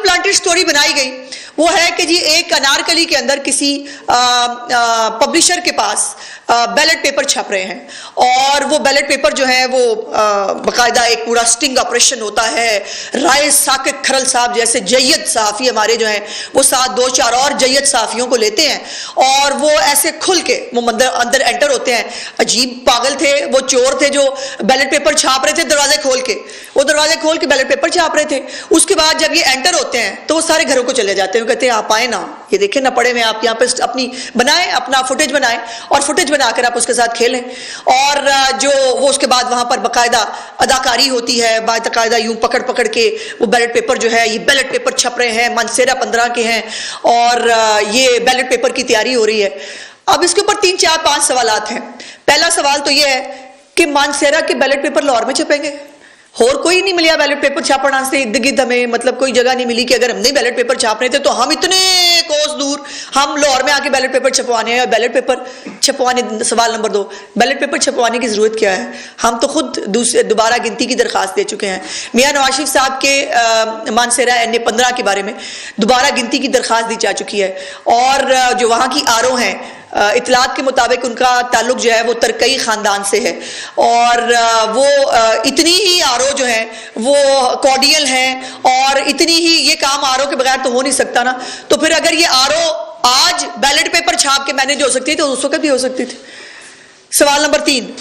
Planted story बनाई गई वो है कि जी एक अनारकली के अंदर किसी पब्लिशर के पास बैलेट पेपर छप रहे हैं और वो बैलेट पेपर जो है वो बाकायदा एक पूरा स्टिंग ऑपरेशन होता है। राय साकिब खरल साहब जैसे जय्यद सहाफ़ी हमारे जो हैं वो साथ 2-4 और जय्यद सहाफ़ियों को लेते हैं और वो ऐसे खुल के वो अंदर एंटर होते हैं। अजीब पागल थे वो, चोर थे जो बैलेट पेपर छाप रहे थे दरवाजे खोल के, वो दरवाजे खोल के बैलेट पेपर छाप रहे थे। उसके बाद जब ये एंटर होते हैं तो वो सारे घरों को चले जाते हैं, कहते हैं आप आए ना, ये देखें ना पड़े में, आप यहाँ पे अपनी बनाएं, अपना फुटेज बनाएं और फुटेज बनाकर आप उसके साथ खेलें। और जो वो उसके बाद वहां पर बाकायदा अदाकारी होती है, बाकायदा यूं पकड़ पकड़ के वो बैलेट पेपर जो है, ये बैलेट पेपर छप रहे हैं, मानसेरा 15 के हैं और ये बैलेट पेपर की तैयारी हो रही है। अब इसके ऊपर 3-4-5 सवालात हैं। पहला सवाल तो ये है कि मानसेरा के बैलेट पेपर लाहौर में छपेंगे, और कोई नहीं मिला बैलेट पेपर छापना से इर्द गिर्द, हमें मतलब कोई जगह नहीं मिली कि अगर हम नहीं बैलेट पेपर छाप रहे थे तो हम इतने कोस दूर हम लाहौर में आके बैलेट पेपर छपवाने हैं। बैलेट पेपर छपवाने, सवाल नंबर 2, बैलेट पेपर छपवाने की जरूरत क्या है? हम तो खुद दोबारा गिनती की दरखास्त दे चुके हैं। मियां नवाज शरीफ साहब के मानसेरा NA 15 के बारे में दोबारा गिनती की दरखास्त दी जा चुकी है और जो वहाँ की RO हैं इतलात के मुताबिक उनका ताल्लुक जो है वो तरकई ख़ानदान से है और वो इतनी ही RO जो है वो कॉर्डियल हैं और इतनी ही ये काम RO के बगैर तो हो नहीं सकता ना। तो फिर अगर ये RO आज बैलेट पेपर छाप के मैनेज हो सकती थी तो उस वक्त भी हो सकती थी। सवाल नंबर 3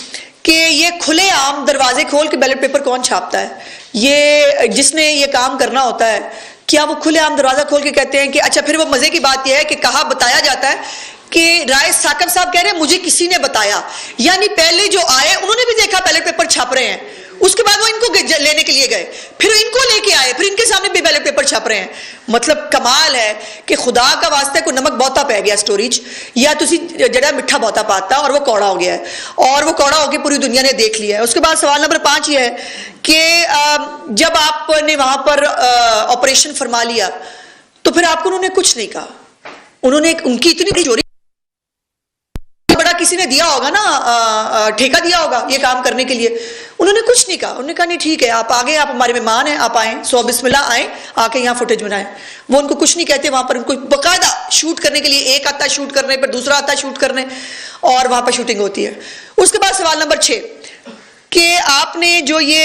कि ये खुले आम दरवाजे खोल के बैलेट पेपर कौन छापता है? ये जिसने ये काम करना होता है, क्या वो खुले आम दरवाजा खोल के कहते हैं कि अच्छा? फिर वो मजे की बात यह है कि कहा बताया जाता है कि राय साकिब साहब कह रहे हैं मुझे किसी ने बताया, यानी पहले जो आए उन्होंने भी देखा बैलेट पेपर छप रहे हैं, उसके बाद वो इनको लेने के लिए गए, फिर इनको लेके आए, फिर इनके सामने भी बैलेट पेपर छप रहे हैं। मतलब कमाल है कि खुदा का वास्ते को नमक बहुता पै गया स्टोरीज, या तुसी जड़ा मिठा बहुता पाता और वो कौड़ा हो गया है और वो कौड़ा होकर पूरी दुनिया ने देख लिया है। उसके बाद सवाल नंबर 5 ये है कि जब आपने वहां पर ऑपरेशन फरमा लिया तो फिर आपको उन्होंने कुछ नहीं कहा, उन्होंने उनकी इतनी चोरी बड़ा किसी ने दिया होगा ना, ठेका दिया होगा ये काम करने के लिए, उन्होंने कुछ नहीं कहा। उन्होंने कहा नहीं ठीक है आप आगे, आप हमारे मेहमान हैं, आप आए, सो बिस्मिल्लाह आए, आके यहाँ फुटेज बनाएं। वो उनको कुछ नहीं कहते, वहां पर उनको बाकायदा शूट करने के लिए एक आता है शूट करने पर, दूसरा आता है शूट करने और वहां पर शूटिंग होती है। उसके बाद सवाल नंबर 6 कि आपने जो ये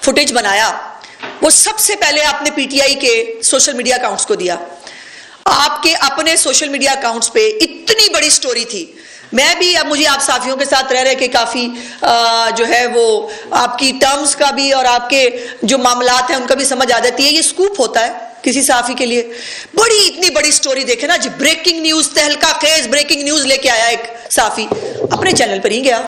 फुटेज बनाया वो सबसे पहले आपने PTI के सोशल मीडिया अकाउंट्स को दिया। आपके अपने सोशल मीडिया अकाउंट्स पे इतनी बड़ी स्टोरी थी। मैं भी अब मुझे आप साथियों के साथ रह रहे के काफ़ी जो है वो आपकी टर्म्स का भी और आपके जो मामलात हैं उनका भी समझ आ जाती है। ये स्कूप होता है किसी साफी के लिए, बड़ी इतनी बड़ी स्टोरी देखे ना जी, ब्रेकिंग न्यूज़, तहलका खेज ब्रेकिंग न्यूज़ लेके आया एक साफी, अपने चैनल पर ही गया।